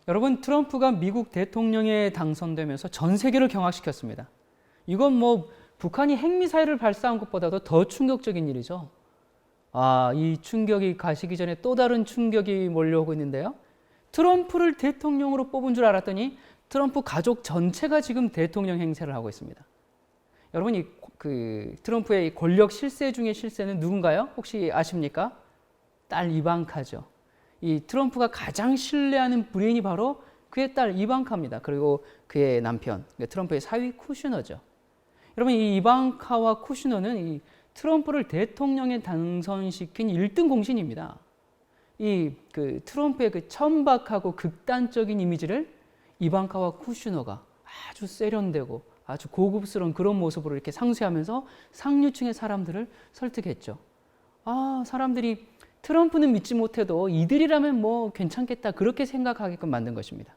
여러분, 트럼프가 미국 대통령에 당선되면서 전 세계를 경악시켰습니다. 이건 뭐 북한이 핵미사일을 발사한 것보다도 더 충격적인 일이죠. 이 충격이 가시기 전에 또 다른 충격이 몰려오고 있는데요. 트럼프를 대통령으로 뽑은 줄 알았더니 트럼프 가족 전체가 지금 대통령 행세를 하고 있습니다. 여러분, 트럼프의 권력 실세 중의 실세는 누군가요? 혹시 아십니까? 딸 이방카죠. 이 트럼프가 가장 신뢰하는 브레인이 바로 그의 딸 이방카입니다. 그리고 그의 남편, 트럼프의 사위 쿠슈너죠. 여러분, 이 이방카와 쿠슈너는 이 트럼프를 대통령에 당선시킨 1등 공신입니다. 트럼프의 그 천박하고 극단적인 이미지를 이방카와 쿠슈너가 아주 세련되고 아주 고급스러운 그런 모습으로 이렇게 상쇄하면서 상류층의 사람들을 설득했죠. 사람들이 트럼프는 믿지 못해도 이들이라면 뭐 괜찮겠다 그렇게 생각하게끔 만든 것입니다.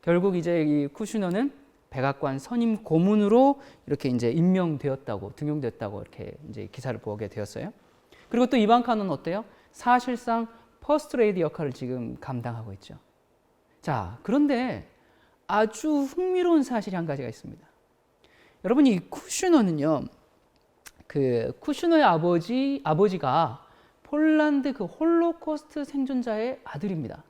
결국 이제 이 쿠슈너는 백악관 선임 고문으로 이렇게 이제 임명되었다고, 등용됐다고 이렇게 이제 기사를 보게 되었어요. 그리고 또 이방카는 어때요? 사실상 퍼스트 레이디 역할을 지금 감당하고 있죠. 자, 그런데 아주 흥미로운 사실이 한 가지가 있습니다. 여러분, 이 쿠슈너는요, 쿠슈너의 아버지가 폴란드 홀로코스트 생존자의 아들입니다.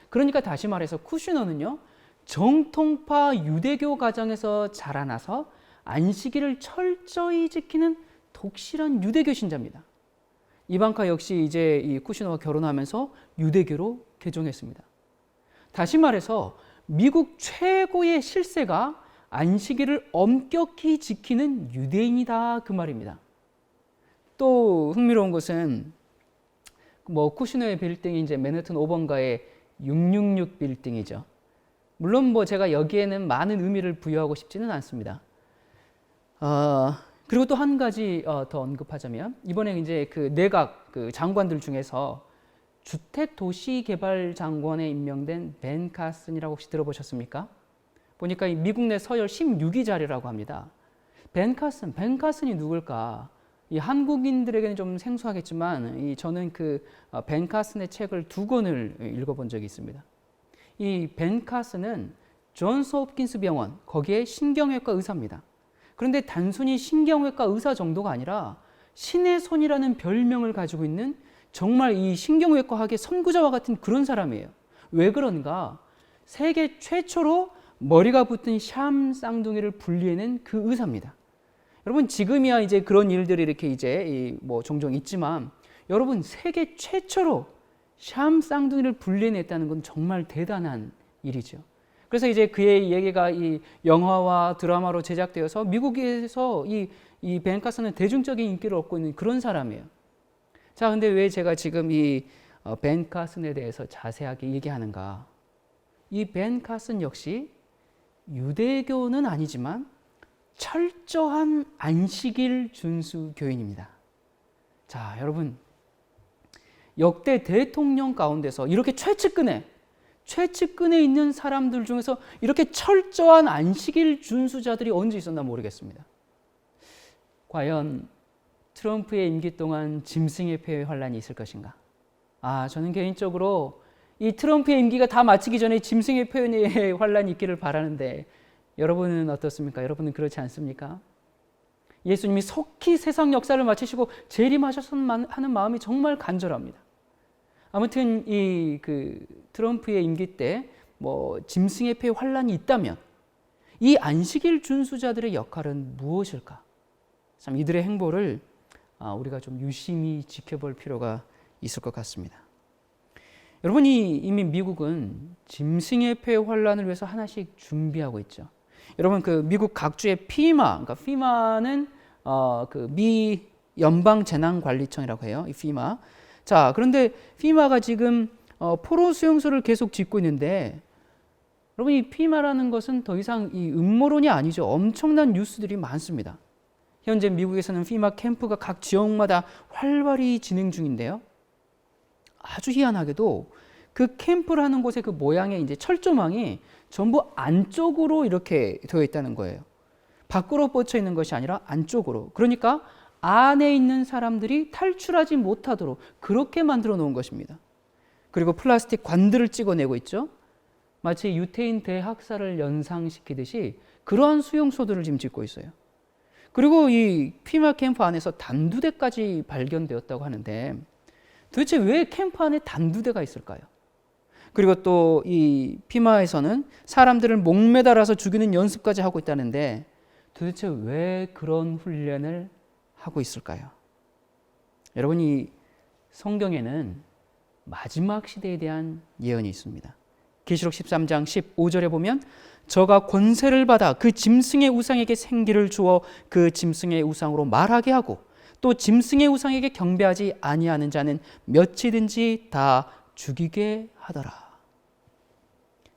그러니까 다시 말해서 쿠슈너는요, 정통파 유대교 가정에서 자라나서 안식일을 철저히 지키는 독실한 유대교 신자입니다. 이방카 역시 이제 이 쿠슈너와 결혼하면서 유대교로 개종했습니다. 다시 말해서 미국 최고의 실세가 안식일을 엄격히 지키는 유대인이다 그 말입니다. 또 흥미로운 것은 쿠슈너의 빌딩이 이제 맨해튼 5번가의 666 빌딩이죠. 물론 제가 여기에는 많은 의미를 부여하고 싶지는 않습니다. 그리고 또 한 가지 더 언급하자면 이번에 이제 그 내각 장관들 중에서 주택도시개발장관에 임명된 벤 카슨이라고 혹시 들어보셨습니까? 보니까 미국 내 서열 16위 자리라고 합니다. 벤 카슨이 누굴까? 이 한국인들에게는 좀 생소하겠지만 저는 벤 카슨의 책을 2권을 읽어본 적이 있습니다. 이 벤 카슨은 존스 홉킨스 병원 거기에 신경외과 의사입니다. 그런데 단순히 신경외과 의사 정도가 아니라 신의 손이라는 별명을 가지고 있는 정말 이 신경외과학의 선구자와 같은 그런 사람이에요. 왜 그런가? 세계 최초로 머리가 붙은 샴 쌍둥이를 분리해낸 그 의사입니다. 여러분, 지금이야 이제 그런 일들이 이렇게 이제 종종 있지만 여러분, 세계 최초로 샴 쌍둥이를 분리해냈다는 건 정말 대단한 일이죠. 그래서 이제 그의 얘기가 이 영화와 드라마로 제작되어서 미국에서 이 벤 카슨은 대중적인 인기를 얻고 있는 그런 사람이에요. 자, 근데 왜 제가 지금 이 벤 카슨에 대해서 자세하게 얘기하는가? 이 벤 카슨 역시 유대교는 아니지만 철저한 안식일 준수 교인입니다. 자, 여러분, 역대 대통령 가운데서 이렇게 최측근에 있는 사람들 중에서 이렇게 철저한 안식일 준수자들이 언제 있었나 모르겠습니다. 과연 트럼프의 임기 동안 짐승의 폐회 환란이 있을 것인가? 저는 개인적으로 이 트럼프의 임기가 다 마치기 전에 짐승의 폐회의 환란이 있기를 바라는데 여러분은 어떻습니까? 여러분은 그렇지 않습니까? 예수님이 속히 세상 역사를 마치시고 재림하셨으면 하는 마음이 정말 간절합니다. 아무튼 트럼프의 임기 때 짐승의 폐 환란이 있다면 이 안식일 준수자들의 역할은 무엇일까? 참 이들의 행보를 우리가 좀 유심히 지켜볼 필요가 있을 것 같습니다. 여러분, 이미 미국은 짐승의 폐 환란을 위해서 하나씩 준비하고 있죠. 여러분, 미국 각주의 그러니까 피마는 미 연방재난관리청이라고 해요. 이 피마. 자, 그런데 피마가 지금 포로 수용소를 계속 짓고 있는데 여러분, 이 피마라는 것은 더 이상 이 음모론이 아니죠. 엄청난 뉴스들이 많습니다. 현재 미국에서는 피마 캠프가 각 지역마다 활발히 진행 중인데요. 아주 희한하게도 그 캠프라는 곳의 그 모양의 이제 철조망이 전부 안쪽으로 이렇게 되어 있다는 거예요. 밖으로 뻗쳐 있는 것이 아니라 안쪽으로. 그러니까 안에 있는 사람들이 탈출하지 못하도록 그렇게 만들어 놓은 것입니다. 그리고 플라스틱 관들을 찍어내고 있죠. 마치 유태인 대학살을 연상시키듯이 그러한 수용소들을 지금 짓고 있어요. 그리고 이 피마 캠프 안에서 단두대까지 발견되었다고 하는데 도대체 왜 캠프 안에 단두대가 있을까요? 그리고 또 이 피마에서는 사람들을 목매달아서 죽이는 연습까지 하고 있다는데 도대체 왜 그런 훈련을 하고 있을까요? 여러분, 이 성경에는 마지막 시대에 대한 예언이 있습니다. 계시록 13장 15절에 보면 저가 권세를 받아 그 짐승의 우상에게 생기를 주어 그 짐승의 우상으로 말하게 하고 또 짐승의 우상에게 경배하지 아니하는 자는 몇이든지 다 죽이게 하더라.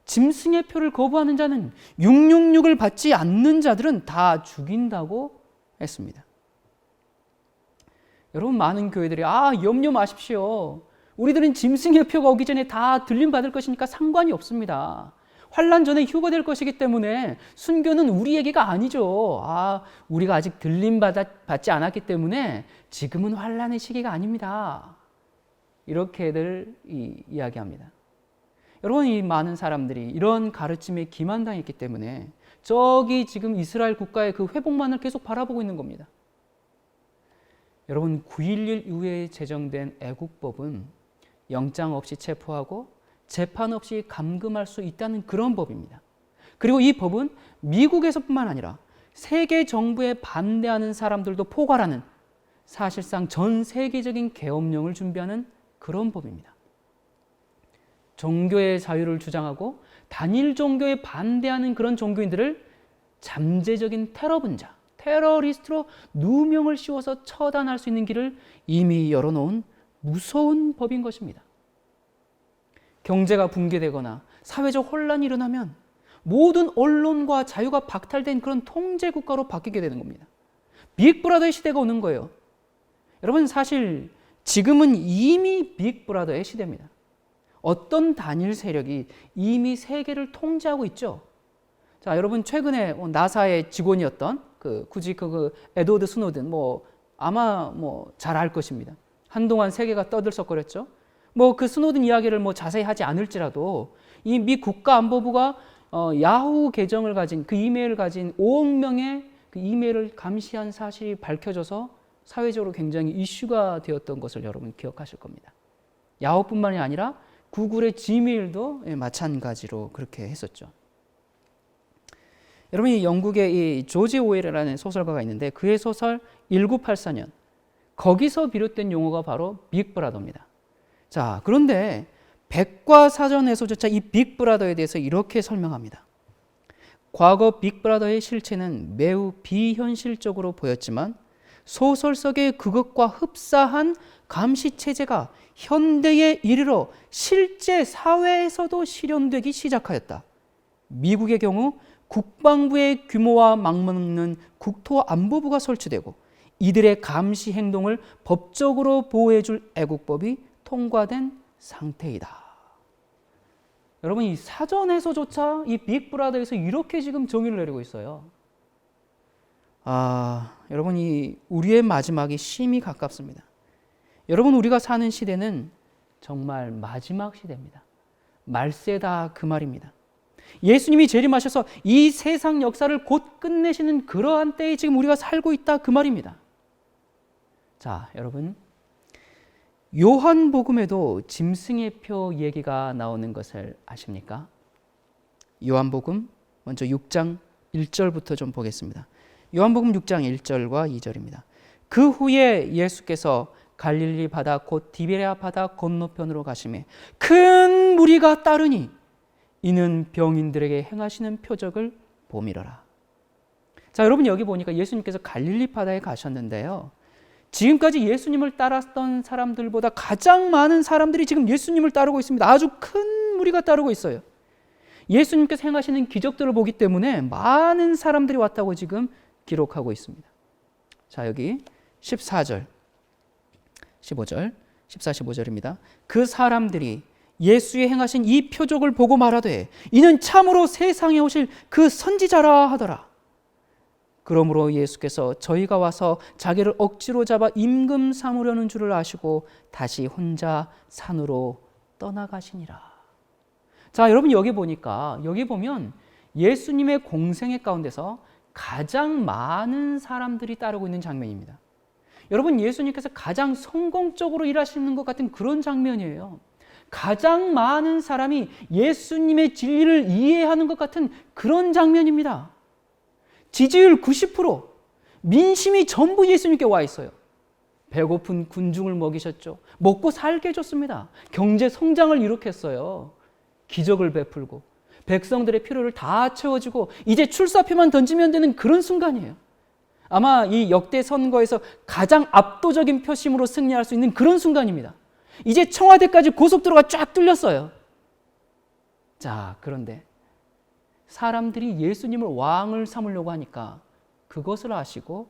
짐승의 표를 거부하는 자는 666을 받지 않는 자들은 다 죽인다고 했습니다. 여러분, 많은 교회들이 염려 마십시오. 우리들은 짐승의 표가 오기 전에 다 들림받을 것이니까 상관이 없습니다. 환난 전에 휴거될 것이기 때문에 순교는 우리 얘기가 아니죠. 우리가 아직 들림받지 않았기 때문에 지금은 환난의 시기가 아닙니다. 이렇게들 이야기합니다. 여러분, 이 많은 사람들이 이런 가르침에 기만당했기 때문에 저기 지금 이스라엘 국가의 그 회복만을 계속 바라보고 있는 겁니다. 여러분, 9.11 이후에 제정된 애국법은 영장 없이 체포하고 재판 없이 감금할 수 있다는 그런 법입니다. 그리고 이 법은 미국에서뿐만 아니라 세계 정부에 반대하는 사람들도 포괄하는 사실상 전 세계적인 계엄령을 준비하는 그런 법입니다. 종교의 자유를 주장하고 단일 종교에 반대하는 그런 종교인들을 잠재적인 테러분자, 테러리스트로 누명을 씌워서 처단할 수 있는 길을 이미 열어놓은 무서운 법인 것입니다. 경제가 붕괴되거나 사회적 혼란이 일어나면 모든 언론과 자유가 박탈된 그런 통제 국가로 바뀌게 되는 겁니다. 빅브라더의 시대가 오는 거예요. 여러분, 사실 지금은 이미 빅브라더의 시대입니다. 어떤 단일 세력이 이미 세계를 통제하고 있죠. 자, 여러분, 최근에 나사의 직원이었던 굳이 에드워드 스노든 아마 잘 알 것입니다. 한동안 세계가 떠들썩거렸죠. 그 스노든 이야기를 자세히 하지 않을지라도 이 미 국가안보부가 야후 계정을 가진 그 이메일을 가진 5억 명의 그 이메일을 감시한 사실이 밝혀져서 사회적으로 굉장히 이슈가 되었던 것을 여러분 기억하실 겁니다. 야후뿐만이 아니라 구글의 지메일도 마찬가지로 그렇게 했었죠. 여러분, 이 영국의 이 조지 오웰이라는 소설가가 있는데 그의 소설 1984년, 거기서 비롯된 용어가 바로 빅브라더입니다. 자, 그런데 백과사전에서조차 이 빅브라더에 대해서 이렇게 설명합니다. 과거 빅브라더의 실체는 매우 비현실적으로 보였지만 소설 속의 그것과 흡사한 감시체제가 현대에 이르러 실제 사회에서도 실현되기 시작하였다. 미국의 경우 국방부의 규모와 맞먹는 국토안보부가 설치되고 이들의 감시 행동을 법적으로 보호해줄 애국법이 통과된 상태이다. 여러분, 이 사전에서조차 이 빅브라더에서 이렇게 지금 정의를 내리고 있어요. 여러분, 우리의 마지막이 심히 가깝습니다. 여러분, 우리가 사는 시대는 정말 마지막 시대입니다. 말세다, 그 말입니다. 예수님이 재림하셔서 이 세상 역사를 곧 끝내시는 그러한 때에 지금 우리가 살고 있다, 그 말입니다. 자, 여러분, 요한복음에도 짐승의 표 얘기가 나오는 것을 아십니까? 요한복음 먼저 6장 1절부터 좀 보겠습니다. 요한복음 6장 1절과 2절입니다. 그 후에 예수께서 갈릴리 바다 곧 디베랴 바다 건너편으로 가시매 큰 무리가 따르니 이는 병인들에게 행하시는 표적을 봄이러라. 자, 여러분, 여기 보니까 예수님께서 갈릴리 바다에 가셨는데요. 지금까지 예수님을 따랐던 사람들보다 가장 많은 사람들이 지금 예수님을 따르고 있습니다. 아주 큰 무리가 따르고 있어요. 예수님께서 행하시는 기적들을 보기 때문에 많은 사람들이 왔다고 지금 기록하고 있습니다. 자, 여기 14절, 15절, 14, 15절입니다. 그 사람들이 예수의 행하신 이 표적을 보고 말하되 이는 참으로 세상에 오실 그 선지자라 하더라. 그러므로 예수께서 저희가 와서 자기를 억지로 잡아 임금 삼으려는 줄을 아시고 다시 혼자 산으로 떠나가시니라. 자, 여러분 여기 보면 예수님의 공생애 가운데서 가장 많은 사람들이 따르고 있는 장면입니다. 여러분, 예수님께서 가장 성공적으로 일하시는 것 같은 그런 장면이에요. 가장 많은 사람이 예수님의 진리를 이해하는 것 같은 그런 장면입니다. 지지율 90%, 민심이 전부 예수님께 와 있어요. 배고픈 군중을 먹이셨죠. 먹고 살게 해줬습니다. 경제 성장을 일으켰어요. 기적을 베풀고 백성들의 필요를 다 채워주고 이제 출사표만 던지면 되는 그런 순간이에요. 아마 이 역대 선거에서 가장 압도적인 표심으로 승리할 수 있는 그런 순간입니다. 이제 청와대까지 고속도로가 쫙 뚫렸어요. 자, 그런데 사람들이 예수님을 왕을 삼으려고 하니까 그것을 아시고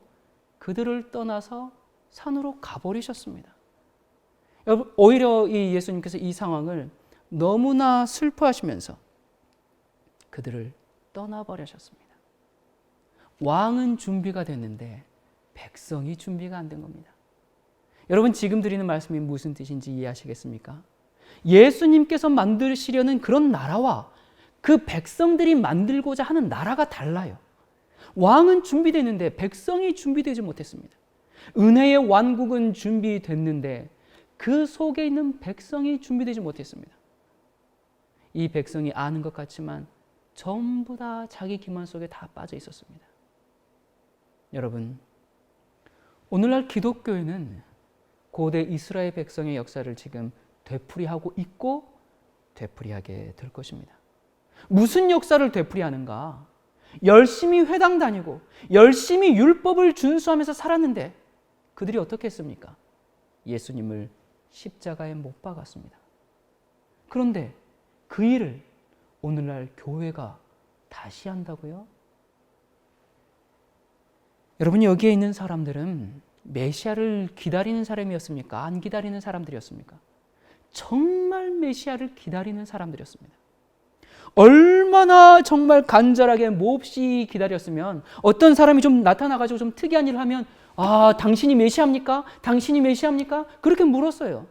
그들을 떠나서 산으로 가버리셨습니다. 여러분, 오히려 이 예수님께서 이 상황을 너무나 슬퍼하시면서 그들을 떠나버리셨습니다. 왕은 준비가 됐는데 백성이 준비가 안 된 겁니다. 여러분, 지금 드리는 말씀이 무슨 뜻인지 이해하시겠습니까? 예수님께서 만드시려는 그런 나라와 그 백성들이 만들고자 하는 나라가 달라요. 왕은 준비됐는데 백성이 준비되지 못했습니다. 은혜의 왕국은 준비됐는데 그 속에 있는 백성이 준비되지 못했습니다. 이 백성이 아는 것 같지만 전부 다 자기 기만 속에 다 빠져 있었습니다. 여러분, 오늘날 기독교회는 고대 이스라엘 백성의 역사를 지금 되풀이하고 있고 되풀이하게 될 것입니다. 무슨 역사를 되풀이하는가? 열심히 회당 다니고 열심히 율법을 준수하면서 살았는데 그들이 어떻게 했습니까? 예수님을 십자가에 못 박았습니다. 그런데 그 일을 오늘날 교회가 다시 한다고요? 여러분, 여기에 있는 사람들은 메시아를 기다리는 사람이었습니까? 안 기다리는 사람들이었습니까? 정말 메시아를 기다리는 사람들이었습니다. 얼마나 정말 간절하게 몹시 기다렸으면 어떤 사람이 좀 나타나가지고 좀 특이한 일을 하면 아, 당신이 메시아입니까? 당신이 메시아입니까? 그렇게 물었어요.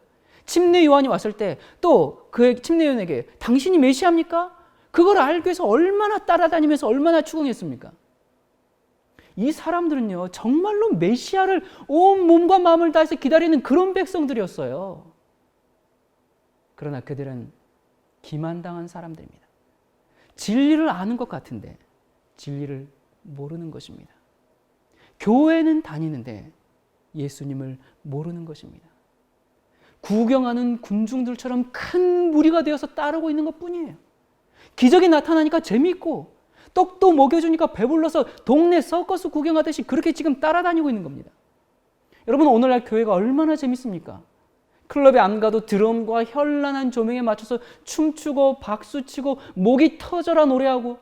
침례 요한이 왔을 때 또 그 침례 요한에게 당신이 메시아입니까? 그걸 알기 위해서 얼마나 따라다니면서 얼마나 추궁했습니까? 이 사람들은요, 정말로 메시아를 온 몸과 마음을 다해서 기다리는 그런 백성들이었어요. 그러나 그들은 기만당한 사람들입니다. 진리를 아는 것 같은데 진리를 모르는 것입니다. 교회는 다니는데 예수님을 모르는 것입니다. 구경하는 군중들처럼 큰 무리가 되어서 따르고 있는 것뿐이에요. 기적이 나타나니까 재미있고 떡도 먹여주니까 배불러서 동네 서커스 구경하듯이 그렇게 지금 따라다니고 있는 겁니다. 여러분, 오늘날 교회가 얼마나 재밌습니까? 클럽에 안 가도 드럼과 현란한 조명에 맞춰서 춤추고 박수치고 목이 터져라 노래하고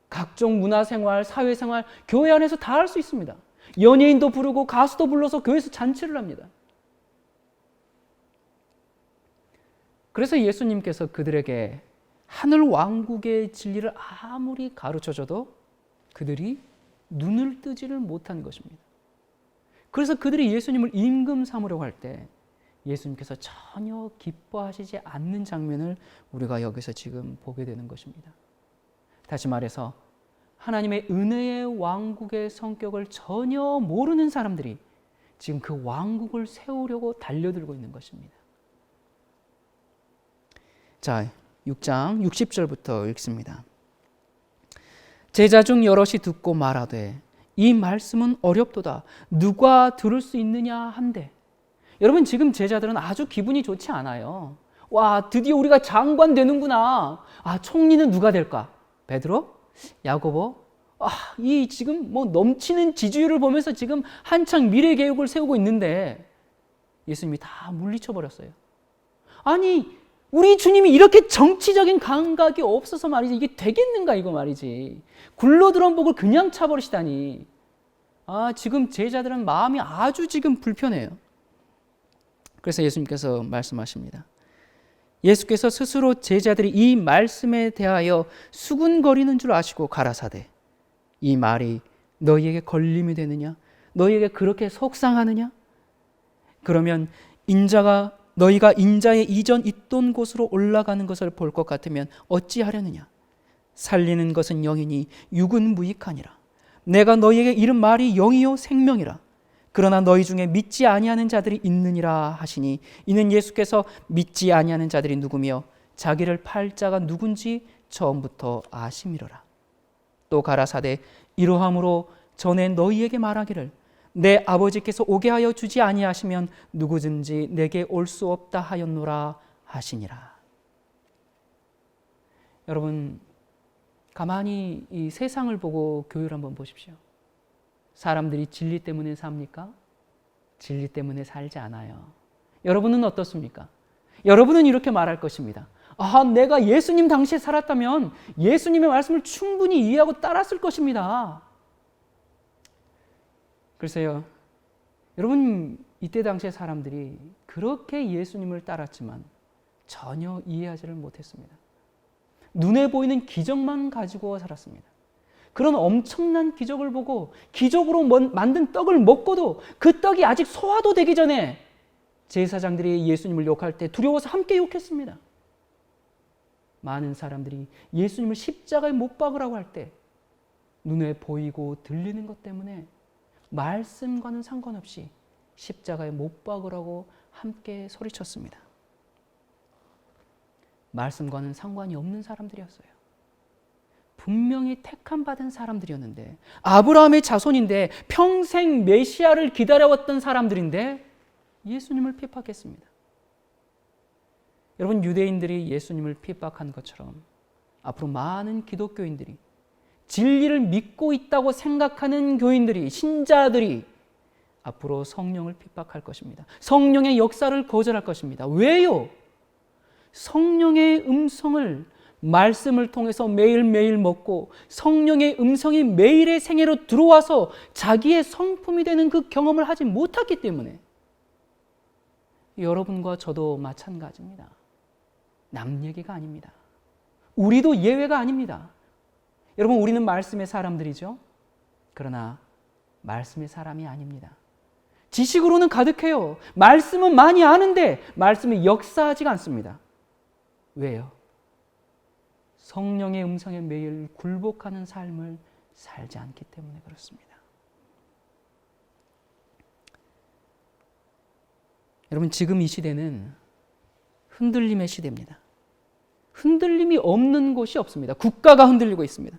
각종 문화생활, 사회생활 교회 안에서 다 할 수 있습니다. 연예인도 부르고 가수도 불러서 교회에서 잔치를 합니다. 그래서 예수님께서 그들에게 하늘 왕국의 진리를 아무리 가르쳐줘도 그들이 눈을 뜨지를 못한 것입니다. 그래서 그들이 예수님을 임금 삼으려고 할 때 예수님께서 전혀 기뻐하시지 않는 장면을 우리가 여기서 지금 보게 되는 것입니다. 다시 말해서 하나님의 은혜의 왕국의 성격을 전혀 모르는 사람들이 지금 그 왕국을 세우려고 달려들고 있는 것입니다. 자, 6장 60절부터 읽습니다. 제자 중 여럿이 듣고 말하되 이 말씀은 어렵도다. 누가 들을 수 있느냐 한데. 여러분, 지금 제자들은 아주 기분이 좋지 않아요. 와, 드디어 우리가 장관 되는구나. 아, 총리는 누가 될까? 베드로? 야고보? 아, 이 지금 뭐 넘치는 지지율을 보면서 지금 한창 미래 계획을 세우고 있는데 예수님이 다 물리쳐 버렸어요. 아니, 우리 주님이 이렇게 정치적인 감각이 없어서 말이지 이게 되겠는가 이거 말이지. 굴러들어온 복을 그냥 차버리시다니. 아, 지금 제자들은 마음이 아주 지금 불편해요. 그래서 예수님께서 말씀하십니다. 예수께서 스스로 제자들이 이 말씀에 대하여 수군거리는 줄 아시고 가라사대 이 말이 너희에게 걸림이 되느냐? 너희에게 그렇게 속상하느냐? 그러면 인자가 너희가 인자의 이전 있던 곳으로 올라가는 것을 볼 것 같으면 어찌하려느냐. 살리는 것은 영이니 육은 무익하니라. 내가 너희에게 이른 말이 영이요 생명이라. 그러나 너희 중에 믿지 아니하는 자들이 있느니라 하시니, 이는 예수께서 믿지 아니하는 자들이 누구며 자기를 팔 자가 누군지 처음부터 아심이로라. 또 가라사대 이러함으로 전에 너희에게 말하기를 내 아버지께서 오게 하여 주지 아니하시면 누구든지 내게 올 수 없다 하였노라 하시니라. 여러분, 가만히 이 세상을 보고 교회를 한번 보십시오. 사람들이 진리 때문에 삽니까? 진리 때문에 살지 않아요. 여러분은 어떻습니까? 여러분은 이렇게 말할 것입니다. 아, 내가 예수님 당시에 살았다면 예수님의 말씀을 충분히 이해하고 따랐을 것입니다. 글쎄요, 여러분, 이때 당시의 사람들이 그렇게 예수님을 따랐지만 전혀 이해하지를 못했습니다. 눈에 보이는 기적만 가지고 살았습니다. 그런 엄청난 기적을 보고 기적으로 만든 떡을 먹고도 그 떡이 아직 소화도 되기 전에 제사장들이 예수님을 욕할 때 두려워서 함께 욕했습니다. 많은 사람들이 예수님을 십자가에 못 박으라고 할 때 눈에 보이고 들리는 것 때문에 말씀과는 상관없이 십자가에 못 박으라고 함께 소리쳤습니다. 말씀과는 상관이 없는 사람들이었어요. 분명히 택함 받은 사람들이었는데, 아브라함의 자손인데 평생 메시아를 기다려왔던 사람들인데 예수님을 핍박했습니다. 여러분, 유대인들이 예수님을 핍박한 것처럼 앞으로 많은 기독교인들이 진리를 믿고 있다고 생각하는 교인들이, 신자들이 앞으로 성령을 핍박할 것입니다. 성령의 역사를 거절할 것입니다. 왜요? 성령의 음성을, 말씀을 통해서 매일매일 먹고 성령의 음성이 매일의 생애로 들어와서 자기의 성품이 되는 그 경험을 하지 못했기 때문에. 여러분과 저도 마찬가지입니다. 남 얘기가 아닙니다. 우리도 예외가 아닙니다. 여러분, 우리는 말씀의 사람들이죠. 그러나 말씀의 사람이 아닙니다. 지식으로는 가득해요. 말씀은 많이 아는데 말씀이 역사하지가 않습니다. 왜요? 성령의 음성에 매일 굴복하는 삶을 살지 않기 때문에 그렇습니다. 여러분, 지금 이 시대는 흔들림의 시대입니다. 흔들림이 없는 곳이 없습니다. 국가가 흔들리고 있습니다.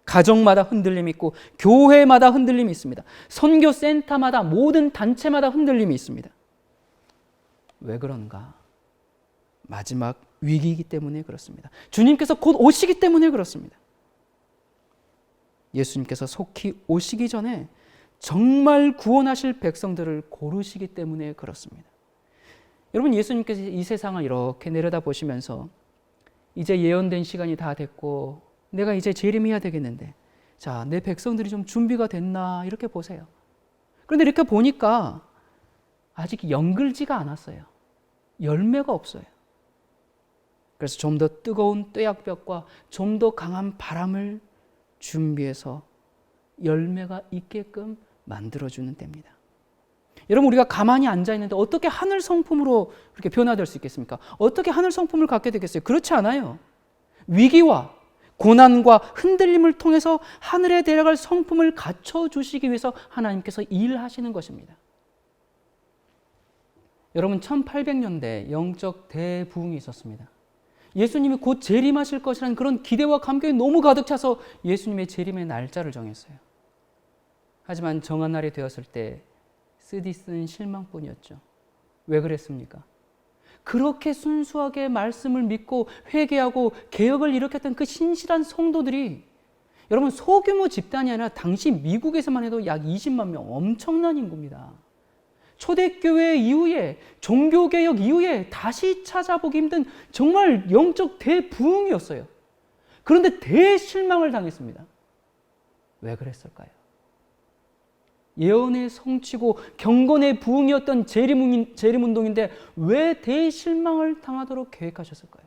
가정마다 흔들림이 있고 교회마다 흔들림이 있습니다. 선교센터마다, 모든 단체마다 흔들림이 있습니다. 왜 그런가? 마지막 위기이기 때문에 그렇습니다. 주님께서 곧 오시기 때문에 그렇습니다. 예수님께서 속히 오시기 전에 정말 구원하실 백성들을 고르시기 때문에 그렇습니다. 여러분, 예수님께서 이 세상을 이렇게 내려다보시면서 이제 예언된 시간이 다 됐고 내가 이제 재림해야 되겠는데, 자, 내 백성들이 좀 준비가 됐나 이렇게 보세요. 그런데 이렇게 보니까 아직 연글지가 않았어요. 열매가 없어요. 그래서 좀 더 뜨거운 뙤약볕과 좀 더 강한 바람을 준비해서 열매가 있게끔 만들어주는 때입니다. 여러분, 우리가 가만히 앉아있는데 어떻게 하늘 성품으로 그렇게 변화될 수 있겠습니까? 어떻게 하늘 성품을 갖게 되겠어요? 그렇지 않아요. 위기와 고난과 흔들림을 통해서 하늘에 데려갈 성품을 갖춰주시기 위해서 하나님께서 일하시는 것입니다. 여러분, 1800년대 영적 대부흥이 있었습니다. 예수님이 곧 재림하실 것이라는 그런 기대와 감격이 너무 가득 차서 예수님의 재림의 날짜를 정했어요. 하지만 정한 날이 되었을 때 쓰디쓴 실망뿐이었죠. 왜 그랬습니까? 그렇게 순수하게 말씀을 믿고 회개하고 개혁을 일으켰던 그 신실한 성도들이, 여러분, 소규모 집단이 아니라 당시 미국에서만 해도 약 20만 명, 엄청난 인구입니다. 초대교회 이후에, 종교개혁 이후에 다시 찾아보기 힘든 정말 영적 대부흥이었어요. 그런데 대실망을 당했습니다. 왜 그랬을까요? 예언의 성취고 경건의 부흥이었던 재림운동인데 왜 대실망을 당하도록 계획하셨을까요?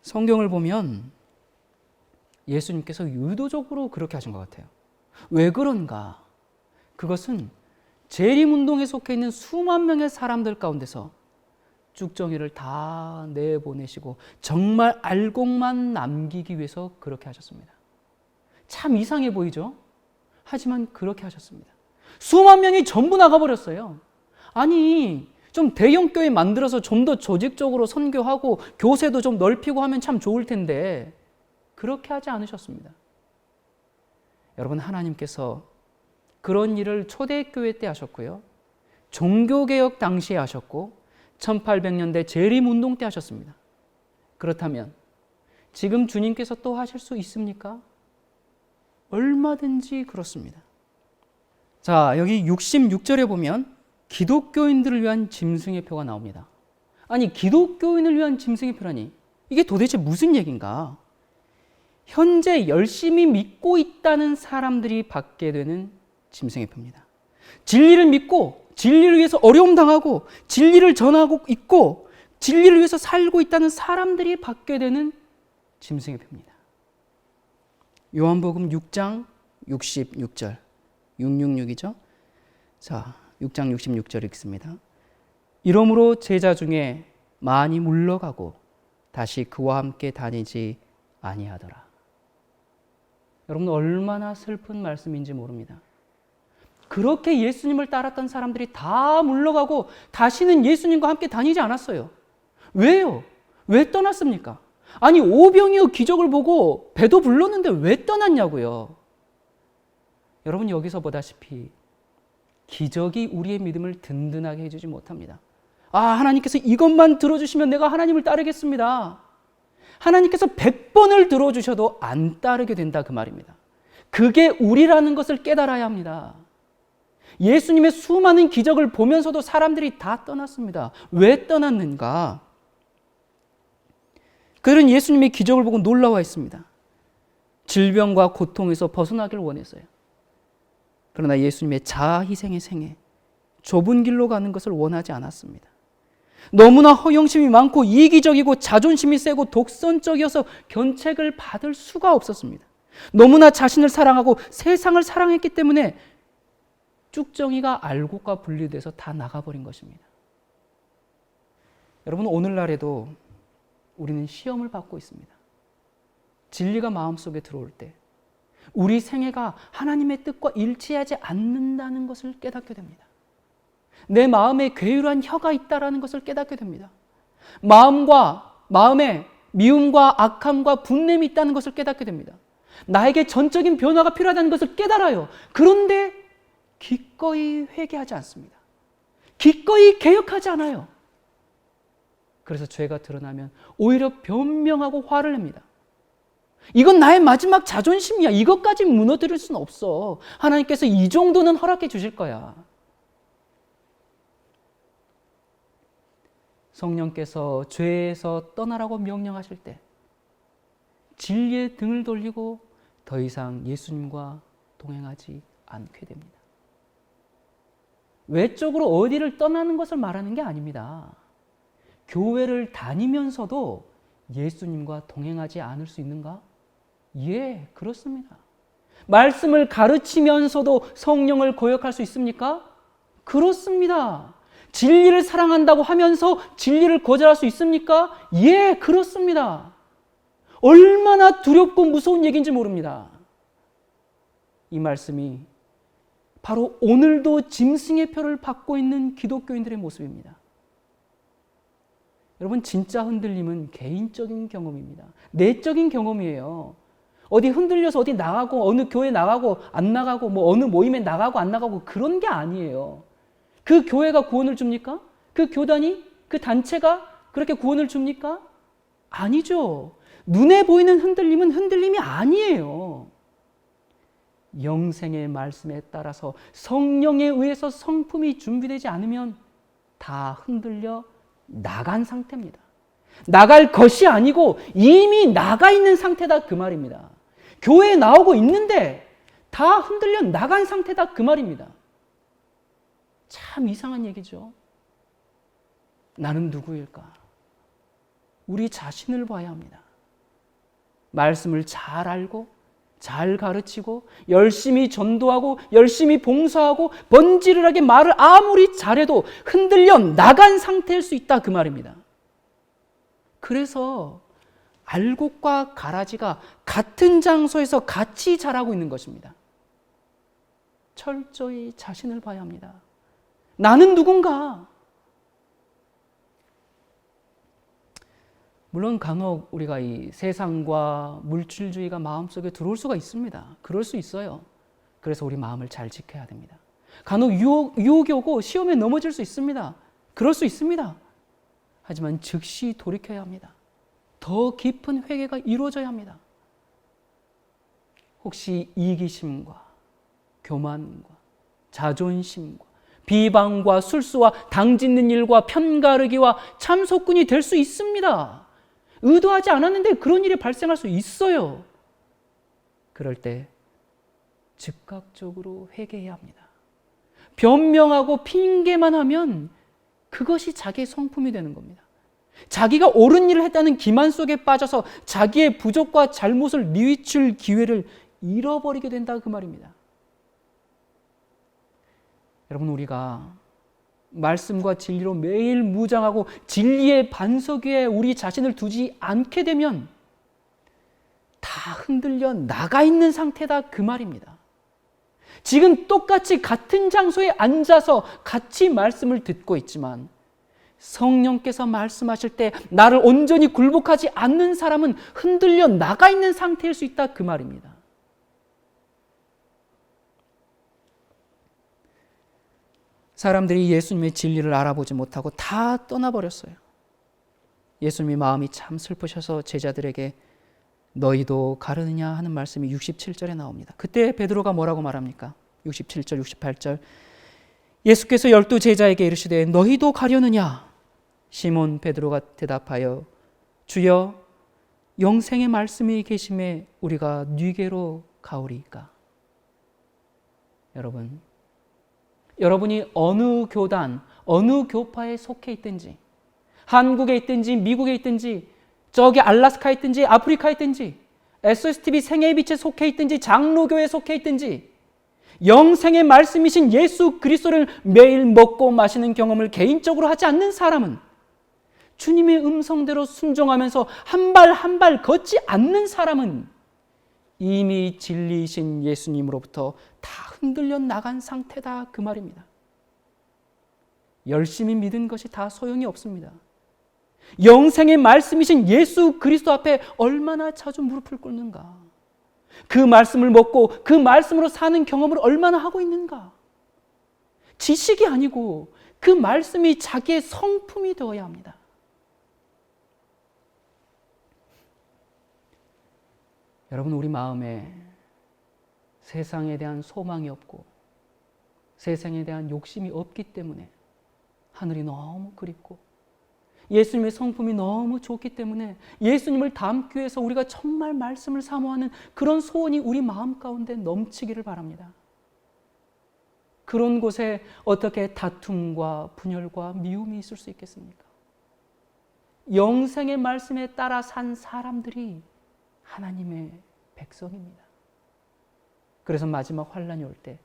성경을 보면 예수님께서 의도적으로 그렇게 하신 것 같아요. 왜 그런가? 그것은 재림운동에 속해 있는 수만 명의 사람들 가운데서 쭉정이를 다 내보내시고 정말 알곡만 남기기 위해서 그렇게 하셨습니다. 참 이상해 보이죠? 하지만 그렇게 하셨습니다. 수만 명이 전부 나가버렸어요. 아니, 좀 대형 교회 만들어서 좀 더 조직적으로 선교하고 교세도 좀 넓히고 하면 참 좋을 텐데 그렇게 하지 않으셨습니다. 여러분, 하나님께서 그런 일을 초대교회 때 하셨고요. 종교개혁 당시에 하셨고 1800년대 재림운동 때 하셨습니다. 그렇다면 지금 주님께서 또 하실 수 있습니까? 얼마든지 그렇습니다. 자, 여기 66절에 보면 기독교인들을 위한 짐승의 표가 나옵니다. 아니, 기독교인을 위한 짐승의 표라니 이게 도대체 무슨 얘기인가? 현재 열심히 믿고 있다는 사람들이 받게 되는 짐승의 표입니다. 진리를 믿고 진리를 위해서 어려움 당하고 진리를 전하고 있고 진리를 위해서 살고 있다는 사람들이 받게 되는 짐승의 표입니다. 요한복음 6장 66절 666이죠. 자, 6장 66절 읽습니다. 이러므로 제자 중에 많이 물러가고 다시 그와 함께 다니지 아니하더라. 여러분, 얼마나 슬픈 말씀인지 모릅니다. 그렇게 예수님을 따랐던 사람들이 다 물러가고 다시는 예수님과 함께 다니지 않았어요. 왜요? 왜 떠났습니까? 아니, 오병이어 기적을 보고 배도 불렀는데 왜 떠났냐고요. 여러분, 여기서 보다시피 기적이 우리의 믿음을 든든하게 해주지 못합니다. 아, 하나님께서 이것만 들어주시면 내가 하나님을 따르겠습니다. 하나님께서 100번을 들어주셔도 안 따르게 된다, 그 말입니다. 그게 우리라는 것을 깨달아야 합니다. 예수님의 수많은 기적을 보면서도 사람들이 다 떠났습니다. 왜 떠났는가? 그들은 예수님의 기적을 보고 놀라워했습니다. 질병과 고통에서 벗어나기를 원했어요. 그러나 예수님의 자아희생의 생애, 좁은 길로 가는 것을 원하지 않았습니다. 너무나 허영심이 많고 이기적이고 자존심이 세고 독선적이어서 견책을 받을 수가 없었습니다. 너무나 자신을 사랑하고 세상을 사랑했기 때문에 쭉정이가 알곡과 분리돼서 다 나가버린 것입니다. 여러분, 오늘날에도 우리는 시험을 받고 있습니다. 진리가 마음속에 들어올 때 우리 생애가 하나님의 뜻과 일치하지 않는다는 것을 깨닫게 됩니다. 내 마음에 괴유한 혀가 있다는 것을 깨닫게 됩니다. 마음에 미움과 악함과 분냄이 있다는 것을 깨닫게 됩니다. 나에게 전적인 변화가 필요하다는 것을 깨달아요. 그런데 기꺼이 회개하지 않습니다. 기꺼이 개혁하지 않아요. 그래서 죄가 드러나면 오히려 변명하고 화를 냅니다. 이건 나의 마지막 자존심이야. 이것까지 무너뜨릴 수는 없어. 하나님께서 이 정도는 허락해 주실 거야. 성령께서 죄에서 떠나라고 명령하실 때 진리의 등을 돌리고 더 이상 예수님과 동행하지 않게 됩니다. 외적으로 어디를 떠나는 것을 말하는 게 아닙니다. 교회를 다니면서도 예수님과 동행하지 않을 수 있는가? 예, 그렇습니다. 말씀을 가르치면서도 성령을 고역할 수 있습니까? 그렇습니다. 진리를 사랑한다고 하면서 진리를 거절할 수 있습니까? 예, 그렇습니다. 얼마나 두렵고 무서운 얘기인지 모릅니다. 이 말씀이 바로 오늘도 짐승의 표를 받고 있는 기독교인들의 모습입니다. 여러분, 진짜 흔들림은 개인적인 경험입니다. 내적인 경험이에요. 어디 흔들려서 어디 나가고 어느 교회 나가고 안 나가고 뭐 어느 모임에 나가고 안 나가고 그런 게 아니에요. 그 교회가 구원을 줍니까? 그 교단이? 그 단체가 그렇게 구원을 줍니까? 아니죠. 눈에 보이는 흔들림은 흔들림이 아니에요. 영생의 말씀에 따라서 성령에 의해서 성품이 준비되지 않으면 다 흔들려 나간 상태입니다. 나갈 것이 아니고 이미 나가 있는 상태다, 그 말입니다. 교회에 나오고 있는데 다 흔들려 나간 상태다, 그 말입니다. 참 이상한 얘기죠. 나는 누구일까? 우리 자신을 봐야 합니다. 말씀을 잘 알고 잘 가르치고 열심히 전도하고 열심히 봉사하고 번지르르하게 말을 아무리 잘해도 흔들려 나간 상태일 수 있다, 그 말입니다. 그래서 알곡과 가라지가 같은 장소에서 같이 자라고 있는 것입니다. 철저히 자신을 봐야 합니다. 나는 누군가? 물론 간혹 우리가 이 세상과 물질주의가 마음속에 들어올 수가 있습니다. 그럴 수 있어요. 그래서 우리 마음을 잘 지켜야 됩니다. 간혹 유혹이 오고 시험에 넘어질 수 있습니다. 그럴 수 있습니다. 하지만 즉시 돌이켜야 합니다. 더 깊은 회개가 이루어져야 합니다. 혹시 이기심과 교만과 자존심과 비방과 술수와 당짓는 일과 편가르기와 참속군이 될 수 있습니다. 의도하지 않았는데 그런 일이 발생할 수 있어요. 그럴 때 즉각적으로 회개해야 합니다. 변명하고 핑계만 하면 그것이 자기의 성품이 되는 겁니다. 자기가 옳은 일을 했다는 기만 속에 빠져서 자기의 부족과 잘못을 뉘우칠 기회를 잃어버리게 된다, 그 말입니다. 여러분, 우리가 말씀과 진리로 매일 무장하고 진리의 반석 위에 우리 자신을 두지 않게 되면 다 흔들려 나가 있는 상태다, 그 말입니다. 지금 똑같이 같은 장소에 앉아서 같이 말씀을 듣고 있지만 성령께서 말씀하실 때 나를 온전히 굴복하지 않는 사람은 흔들려 나가 있는 상태일 수 있다, 그 말입니다. 사람들이 예수님의 진리를 알아보지 못하고 다 떠나버렸어요. 예수님이 마음이 참 슬프셔서 제자들에게 너희도 가르느냐 하는 말씀이 67절에 나옵니다. 그때 베드로가 뭐라고 말합니까? 67절, 68절. 예수께서 12 제자에게 이르시되 너희도 가려느냐? 시몬 베드로가 대답하여 주여 영생의 말씀이 계심에 우리가 뉘게로 가오리이까. 여러분이 어느 교단, 어느 교파에 속해 있든지, 한국에 있든지 미국에 있든지 저기 알라스카에 있든지 아프리카에 있든지 SSTV 생애의 빛에 속해 있든지 장로교에 속해 있든지 영생의 말씀이신 예수 그리스도를 매일 먹고 마시는 경험을 개인적으로 하지 않는 사람은, 주님의 음성대로 순종하면서 한 발 한 발 걷지 않는 사람은 이미 진리이신 예수님으로부터 다 흔들려 나간 상태다, 그 말입니다. 열심히 믿은 것이 다 소용이 없습니다. 영생의 말씀이신 예수 그리스도 앞에 얼마나 자주 무릎을 꿇는가? 그 말씀을 먹고 그 말씀으로 사는 경험을 얼마나 하고 있는가? 지식이 아니고 그 말씀이 자기의 성품이 되어야 합니다. 여러분, 우리 마음에 세상에 대한 소망이 없고 세상에 대한 욕심이 없기 때문에 하늘이 너무 그립고 예수님의 성품이 너무 좋기 때문에 예수님을 닮기 위해서 우리가 정말 말씀을 사모하는 그런 소원이 우리 마음 가운데 넘치기를 바랍니다. 그런 곳에 어떻게 다툼과 분열과 미움이 있을 수 있겠습니까? 영생의 말씀에 따라 산 사람들이 하나님의 백성입니다. 그래서 마지막 환란이 올 때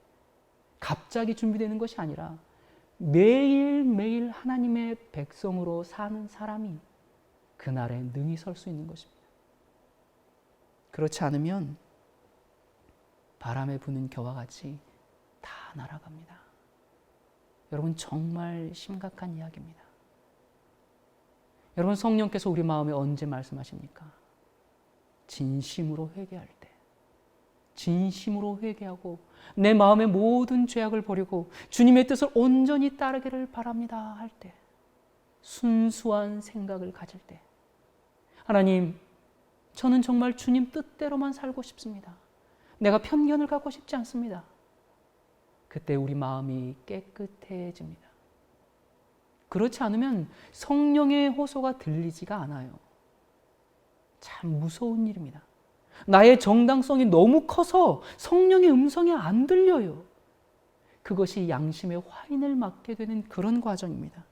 갑자기 준비되는 것이 아니라 매일매일 하나님의 백성으로 사는 사람이 그날에 능히 설 수 있는 것입니다. 그렇지 않으면 바람에 부는 겨와 같이 다 날아갑니다. 여러분, 정말 심각한 이야기입니다. 여러분, 성령께서 우리 마음에 언제 말씀하십니까? 진심으로 회개할 때, 진심으로 회개하고 내 마음의 모든 죄악을 버리고 주님의 뜻을 온전히 따르기를 바랍니다 할 때, 순수한 생각을 가질 때, 하나님, 저는 정말 주님 뜻대로만 살고 싶습니다. 내가 편견을 갖고 싶지 않습니다. 그때 우리 마음이 깨끗해집니다. 그렇지 않으면 성령의 호소가 들리지가 않아요. 참 무서운 일입니다. 나의 정당성이 너무 커서 성령의 음성이 안 들려요. 그것이 양심의 화인을 맞게 되는 그런 과정입니다.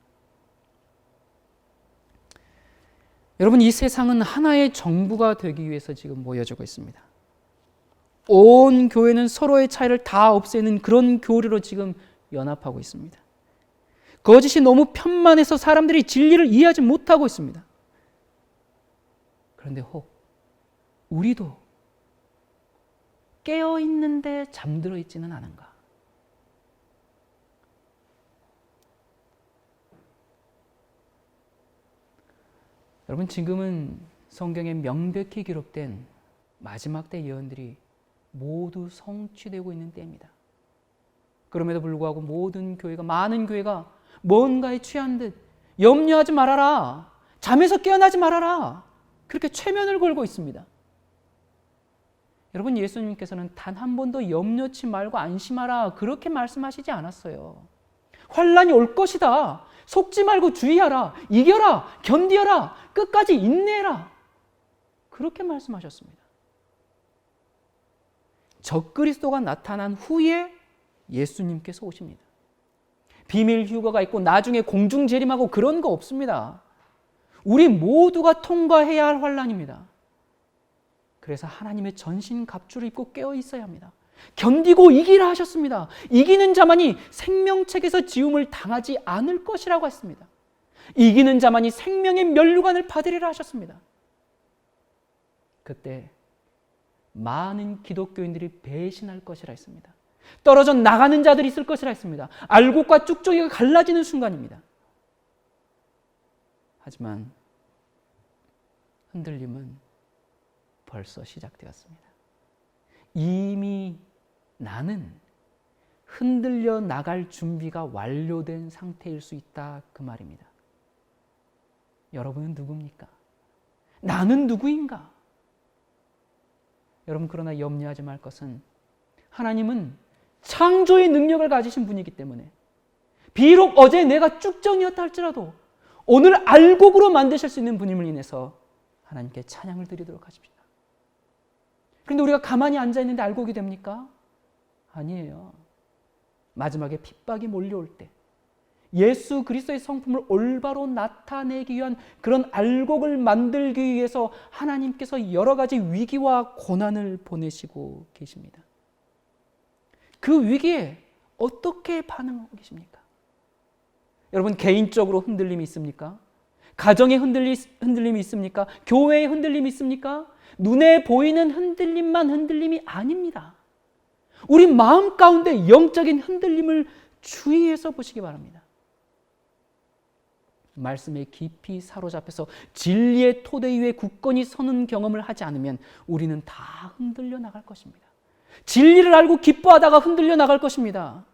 여러분, 이 세상은 하나의 정부가 되기 위해서 지금 모여지고 있습니다. 온 교회는 서로의 차이를 다 없애는 그런 교리로 지금 연합하고 있습니다. 거짓이 너무 편만해서 사람들이 진리를 이해하지 못하고 있습니다. 그런데 혹 우리도 깨어 있는데 잠들어 있지는 않은가? 여러분, 지금은 성경에 명백히 기록된 마지막 때 예언들이 모두 성취되고 있는 때입니다. 그럼에도 불구하고 모든 교회가, 많은 교회가 뭔가에 취한 듯 염려하지 말아라, 잠에서 깨어나지 말아라, 그렇게 최면을 걸고 있습니다. 여러분, 예수님께서는 단 한 번도 염려치 말고 안심하라 그렇게 말씀하시지 않았어요. 환난이 올 것이다, 속지 말고 주의하라, 이겨라, 견디어라, 끝까지 인내해라, 그렇게 말씀하셨습니다. 적그리스도가 나타난 후에 예수님께서 오십니다. 비밀 휴거가 있고 나중에 공중 재림하고 그런 거 없습니다. 우리 모두가 통과해야 할 환난입니다. 그래서 하나님의 전신 갑주를 입고 깨어 있어야 합니다. 견디고 이기라 하셨습니다. 이기는 자만이 생명책에서 지음을 당하지 않을 것이라고 했습니다. 이기는 자만이 생명의 면류관을 받으리라 하셨습니다. 그때 많은 기독교인들이 배신할 것이라 했습니다. 떨어져 나가는 자들이 있을 것이라 했습니다. 알곡과 쭉정이가 갈라지는 순간입니다. 하지만 흔들림은 벌써 시작되었습니다. 이미 나는 흔들려 나갈 준비가 완료된 상태일 수 있다, 그 말입니다. 여러분은 누굽니까? 나는 누구인가? 여러분, 그러나 염려하지 말 것은 하나님은 창조의 능력을 가지신 분이기 때문에 비록 어제 내가 쭉정이었다 할지라도 오늘 알곡으로 만드실 수 있는 분임을 인해서 하나님께 찬양을 드리도록 하십시다. 그런데 우리가 가만히 앉아있는데 알곡이 됩니까? 아니에요. 마지막에 핍박이 몰려올 때 예수 그리스도의 성품을 올바로 나타내기 위한 그런 알곡을 만들기 위해서 하나님께서 여러 가지 위기와 고난을 보내시고 계십니다. 그 위기에 어떻게 반응하고 계십니까? 여러분, 개인적으로 흔들림이 있습니까? 가정의 흔들림이 있습니까? 교회의 흔들림이 있습니까? 눈에 보이는 흔들림만 흔들림이 아닙니다. 우리 마음 가운데 영적인 흔들림을 주의해서 보시기 바랍니다. 말씀에 깊이 사로잡혀서 진리의 토대 위에 굳건히 서는 경험을 하지 않으면 우리는 다 흔들려 나갈 것입니다. 진리를 알고 기뻐하다가 흔들려 나갈 것입니다.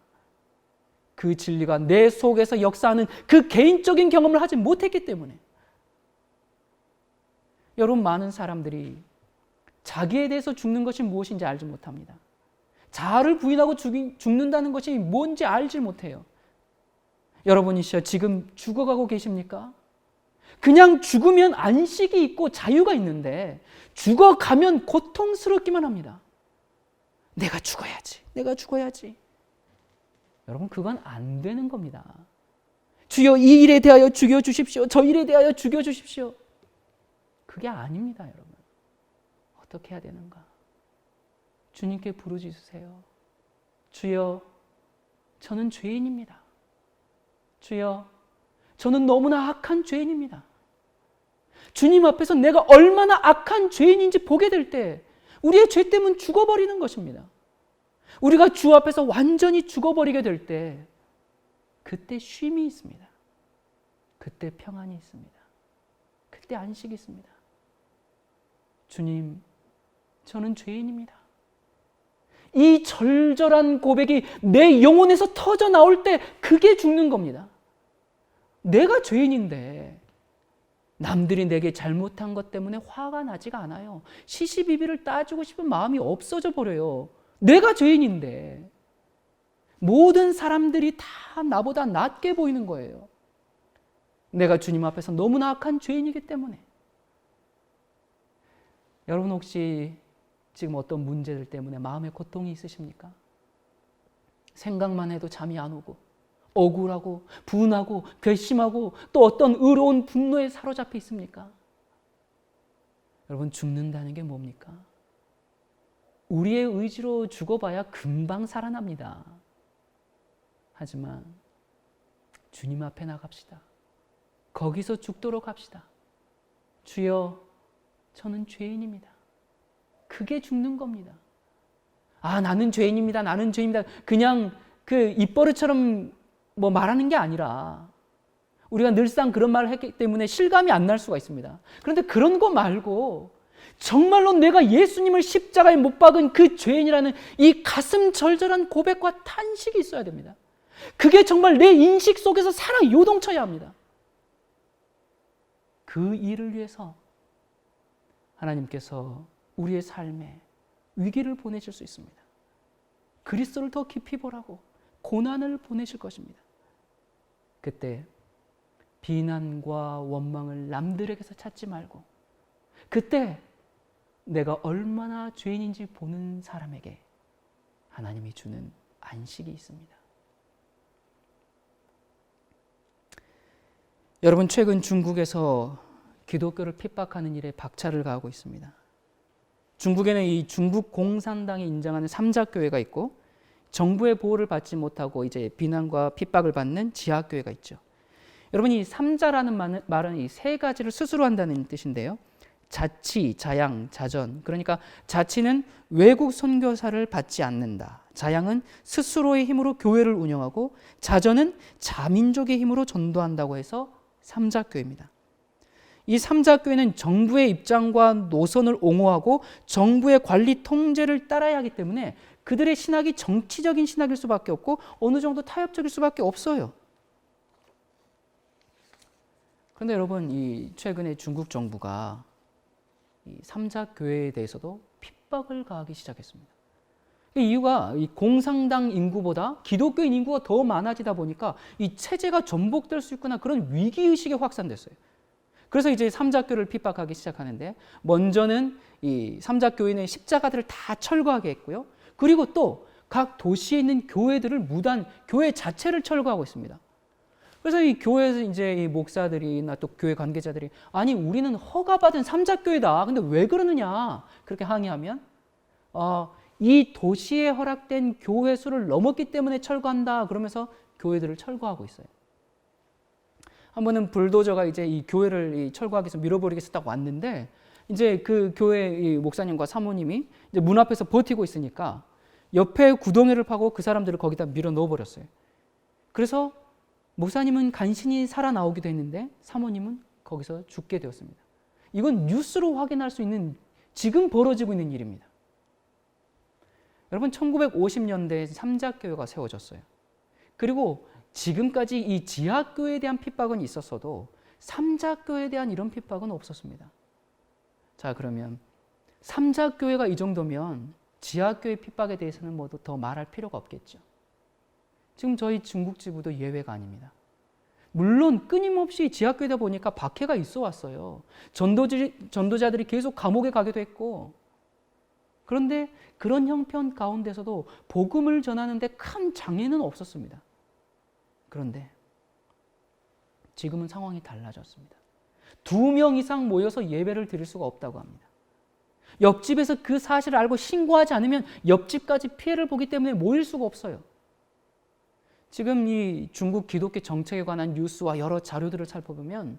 그 진리가 내 속에서 역사하는 그 개인적인 경험을 하지 못했기 때문에. 여러분, 많은 사람들이 자기에 대해서 죽는 것이 무엇인지 알지 못합니다. 자아를 부인하고 죽는다는 것이 뭔지 알지 못해요. 여러분이시여, 지금 죽어가고 계십니까? 그냥 죽으면 안식이 있고 자유가 있는데 죽어가면 고통스럽기만 합니다. 내가 죽어야지, 내가 죽어야지. 여러분, 그건 안 되는 겁니다. 주여, 이 일에 대하여 죽여주십시오, 저 일에 대하여 죽여주십시오. 그게 아닙니다. 여러분, 어떻게 해야 되는가? 주님께 부르짖으세요. 주여, 저는 죄인입니다. 주여, 저는 너무나 악한 죄인입니다. 주님 앞에서 내가 얼마나 악한 죄인인지 보게 될 때 우리의 죄 때문에 죽어버리는 것입니다. 우리가 주 앞에서 완전히 죽어버리게 될 때 그때 쉼이 있습니다. 그때 평안이 있습니다. 그때 안식이 있습니다. 주님, 저는 죄인입니다. 이 절절한 고백이 내 영혼에서 터져 나올 때 그게 죽는 겁니다. 내가 죄인인데 남들이 내게 잘못한 것 때문에 화가 나지가 않아요. 시시비비를 따지고 싶은 마음이 없어져 버려요. 내가 죄인인데 모든 사람들이 다 나보다 낫게 보이는 거예요. 내가 주님 앞에서 너무나 악한 죄인이기 때문에. 여러분, 혹시 지금 어떤 문제들 때문에 마음에 고통이 있으십니까? 생각만 해도 잠이 안 오고 억울하고 분하고 괘씸하고 또 어떤 의로운 분노에 사로잡혀 있습니까? 여러분, 죽는다는 게 뭡니까? 우리의 의지로 죽어봐야 금방 살아납니다. 하지만 주님 앞에 나갑시다. 거기서 죽도록 합시다. 주여, 저는 죄인입니다. 그게 죽는 겁니다. 아, 나는 죄인입니다. 나는 죄인입니다. 그냥 그 입버릇처럼 뭐 말하는 게 아니라 우리가 늘상 그런 말을 했기 때문에 실감이 안 날 수가 있습니다. 그런데 그런 거 말고 정말로 내가 예수님을 십자가에 못 박은 그 죄인이라는 이 가슴 절절한 고백과 탄식이 있어야 됩니다. 그게 정말 내 인식 속에서 살아 요동쳐야 합니다. 그 일을 위해서 하나님께서 우리의 삶에 위기를 보내실 수 있습니다. 그리스도를 더 깊이 보라고 고난을 보내실 것입니다. 그때 비난과 원망을 남들에게서 찾지 말고 그때 내가 얼마나 죄인인지 보는 사람에게 하나님이 주는 안식이 있습니다. 여러분, 최근 중국에서 기독교를 핍박하는 일에 박차를 가하고 있습니다. 중국에는 이 중국 공산당이 인정하는 삼자교회가 있고 정부의 보호를 받지 못하고 이제 비난과 핍박을 받는 지하교회가 있죠. 여러분, 이 삼자라는 말은 이 세 가지를 스스로 한다는 뜻인데요. 자치, 자양, 자전. 그러니까 자치는 외국 선교사를 받지 않는다. 자양은 스스로의 힘으로 교회를 운영하고 자전은 자민족의 힘으로 전도한다고 해서 삼자교회입니다. 이 삼자교회는 정부의 입장과 노선을 옹호하고 정부의 관리 통제를 따라야 하기 때문에 그들의 신학이 정치적인 신학일 수밖에 없고 어느 정도 타협적일 수밖에 없어요. 그런데 여러분, 이 최근에 중국 정부가 이 삼자교회에 대해서도 핍박을 가하기 시작했습니다. 이유가 이 공산당 인구보다 기독교인 인구가 더 많아지다 보니까 이 체제가 전복될 수 있구나 그런 위기의식이 확산됐어요. 그래서 이제 삼자교를 핍박하기 시작하는데 먼저는 이 삼자교인의 십자가들을 다 철거하게 했고요. 그리고 또 각 도시에 있는 교회들을 무단 교회 자체를 철거하고 있습니다. 그래서 이 교회에서 이제 이 목사들이나 또 교회 관계자들이 아니 우리는 허가받은 삼자교회다. 근데 왜 그러느냐 그렇게 항의하면 이 도시에 허락된 교회 수를 넘었기 때문에 철거한다. 그러면서 교회들을 철거하고 있어요. 한 번은 불도저가 이제 이 교회를 철거하기 위해서 밀어버리겠어 딱 왔는데 이제 그 교회 이 목사님과 사모님이 이제 문 앞에서 버티고 있으니까 옆에 구덩이를 파고 그 사람들을 거기다 밀어 넣어버렸어요. 그래서 목사님은 간신히 살아나오기도 했는데 사모님은 거기서 죽게 되었습니다. 이건 뉴스로 확인할 수 있는 지금 벌어지고 있는 일입니다. 여러분, 1950년대에 삼자교회가 세워졌어요. 그리고 지금까지 이 지하교회에 대한 핍박은 있었어도 삼자교회에 대한 이런 핍박은 없었습니다. 자, 그러면 삼자교회가 이 정도면 지하교회 핍박에 대해서는 뭐 더 말할 필요가 없겠죠. 지금 저희 중국지부도 예외가 아닙니다. 물론 끊임없이 지하교회다 보니까 박해가 있어 왔어요. 전도자들이 계속 감옥에 가기도 했고 그런데 그런 형편 가운데서도 복음을 전하는데 큰 장애는 없었습니다. 그런데 지금은 상황이 달라졌습니다. 2명 이상 모여서 예배를 드릴 수가 없다고 합니다. 옆집에서 그 사실을 알고 신고하지 않으면 옆집까지 피해를 보기 때문에 모일 수가 없어요. 지금 이 중국 기독교 정책에 관한 뉴스와 여러 자료들을 살펴보면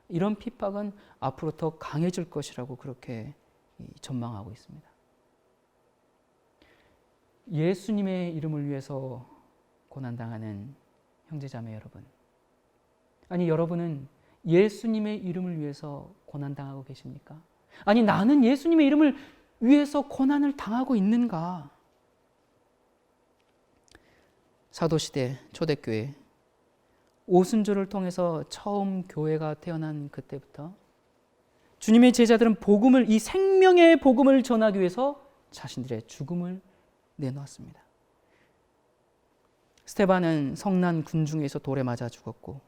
이런 핍박은 앞으로 더 강해질 것이라고 그렇게 전망하고 있습니다. 예수님의 이름을 위해서 고난당하는 형제자매 여러분, 아니 여러분은 예수님의 이름을 위해서 고난당하고 계십니까? 아니 나는 예수님의 이름을 위해서 고난을 당하고 있는가? 사도시대 초대교회 오순절을 통해서 처음 교회가 태어난 그때부터 주님의 제자들은 복음을, 이 생명의 복음을 전하기 위해서 자신들의 죽음을 내놓았습니다. 스데반은 성난 군중에서 돌에 맞아 죽었고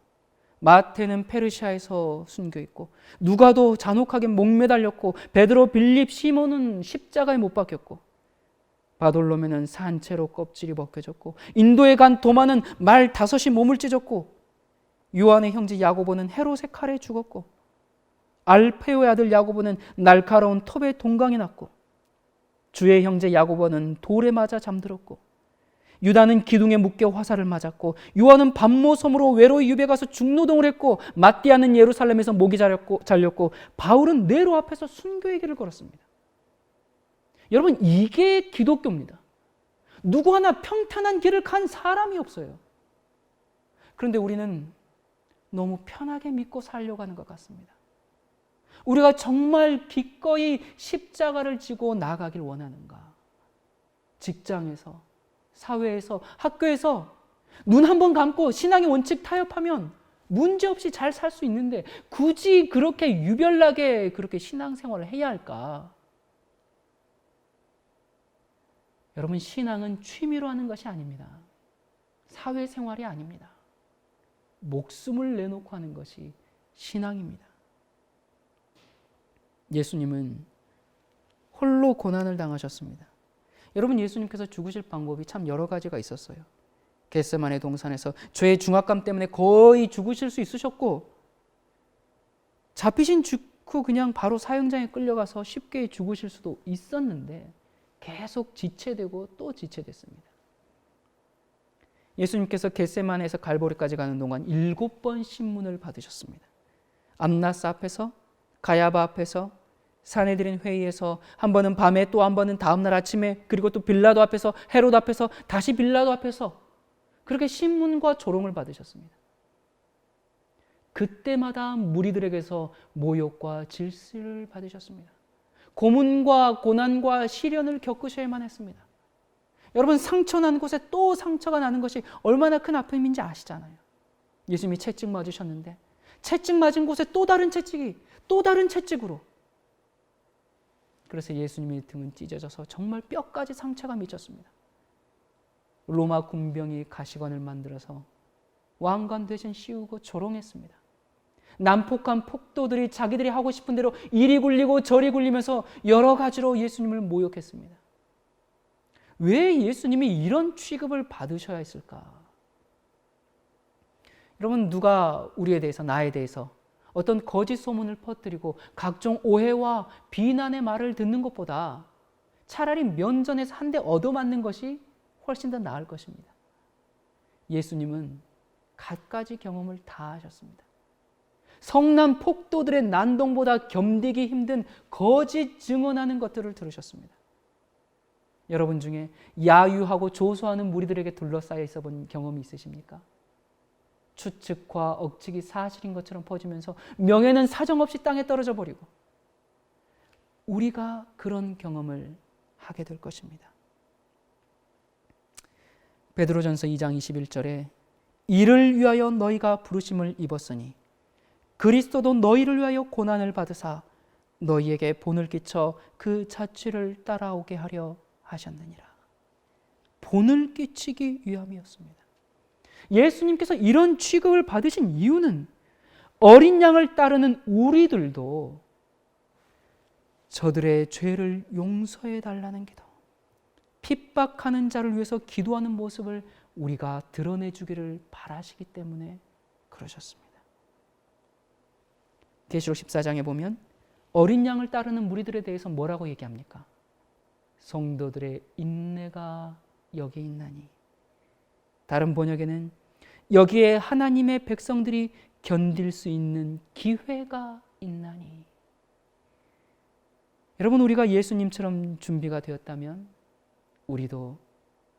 마태는 페르시아에서 순교했고 누가도 잔혹하게 목매달렸고 베드로, 빌립, 시몬은 십자가에 못 박혔고 바돌로메는 산채로 껍질이 벗겨졌고 인도에 간 도마는 말 5이 몸을 찢었고 요한의 형제 야고보는 헤롯의 칼에 죽었고 알페오의 아들 야고보는 날카로운 톱에 동강이 났고 주의 형제 야고보는 돌에 맞아 잠들었고 유다는 기둥에 묶여 화살을 맞았고 요한은 밤모섬으로 외로이 유배 가서 중노동을 했고 마띠아는 예루살렘에서 목이 잘렸고 바울은 네로 앞에서 순교의 길을 걸었습니다. 여러분, 이게 기독교입니다. 누구 하나 평탄한 길을 간 사람이 없어요. 그런데 우리는 너무 편하게 믿고 살려고 하는 것 같습니다. 우리가 정말 기꺼이 십자가를 지고 나아가길 원하는가? 직장에서, 사회에서, 학교에서 눈 한 번 감고 신앙의 원칙 타협하면 문제없이 잘 살 수 있는데 굳이 그렇게 유별나게 그렇게 신앙생활을 해야 할까? 여러분, 신앙은 취미로 하는 것이 아닙니다. 사회생활이 아닙니다. 목숨을 내놓고 하는 것이 신앙입니다. 예수님은 홀로 고난을 당하셨습니다. 여러분, 예수님께서 죽으실 방법이 참 여러 가지가 있었어요. 겟세마네 동산에서 죄의 중압감 때문에 거의 죽으실 수 있으셨고, 잡히신 직후 그냥 바로 사형장에 끌려가서 쉽게 죽으실 수도 있었는데 계속 지체되고 또 지체됐습니다. 예수님께서 겟세마네에서 갈보리까지 가는 동안 7번 신문을 받으셨습니다. 암나스 앞에서, 가야바 앞에서, 산헤드린 회의에서, 한 번은 밤에, 또 한 번은 다음날 아침에, 그리고 또 빌라도 앞에서, 헤롯 앞에서, 다시 빌라도 앞에서 그렇게 신문과 조롱을 받으셨습니다. 그때마다 무리들에게서 모욕과 질시를 받으셨습니다. 고문과 고난과 시련을 겪으셔야만 했습니다. 여러분, 상처난 곳에 또 상처가 나는 것이 얼마나 큰 아픔인지 아시잖아요. 예수님이 채찍 맞으셨는데 채찍 맞은 곳에 또 다른 채찍이, 또 다른 채찍으로, 그래서 예수님의 등은 찢어져서 정말 뼈까지 상처가 미쳤습니다. 로마 군병이 가시관을 만들어서 왕관 대신 씌우고 조롱했습니다. 난폭한 폭도들이 자기들이 하고 싶은 대로 이리 굴리고 저리 굴리면서 여러 가지로 예수님을 모욕했습니다. 왜 예수님이 이런 취급을 받으셔야 했을까? 여러분, 누가 우리에 대해서, 나에 대해서 어떤 거짓 소문을 퍼뜨리고 각종 오해와 비난의 말을 듣는 것보다 차라리 면전에서 한 대 얻어맞는 것이 훨씬 더 나을 것입니다. 예수님은 갖가지 경험을 다 하셨습니다. 성난 폭도들의 난동보다 견디기 힘든 거짓 증언하는 것들을 들으셨습니다. 여러분 중에 야유하고 조소하는 무리들에게 둘러싸여 있어 본 경험이 있으십니까? 추측과 억측이 사실인 것처럼 퍼지면서 명예는 사정없이 땅에 떨어져 버리고, 우리가 그런 경험을 하게 될 것입니다. 베드로전서 2장 21절에 이를 위하여 너희가 부르심을 입었으니 그리스도도 너희를 위하여 고난을 받으사 너희에게 본을 끼쳐 그 자취를 따라오게 하려 하셨느니라. 본을 끼치기 위함이었습니다. 예수님께서 이런 취급을 받으신 이유는 어린 양을 따르는 우리들도 저들의 죄를 용서해 달라는 기도, 핍박하는 자를 위해서 기도하는 모습을 우리가 드러내주기를 바라시기 때문에 그러셨습니다. 계시록 14장에 보면 어린 양을 따르는 무리들에 대해서 뭐라고 얘기합니까? 성도들의 인내가 여기 있나니. 다른 번역에는 여기에 하나님의 백성들이 견딜 수 있는 기회가 있나니. 여러분, 우리가 예수님처럼 준비가 되었다면 우리도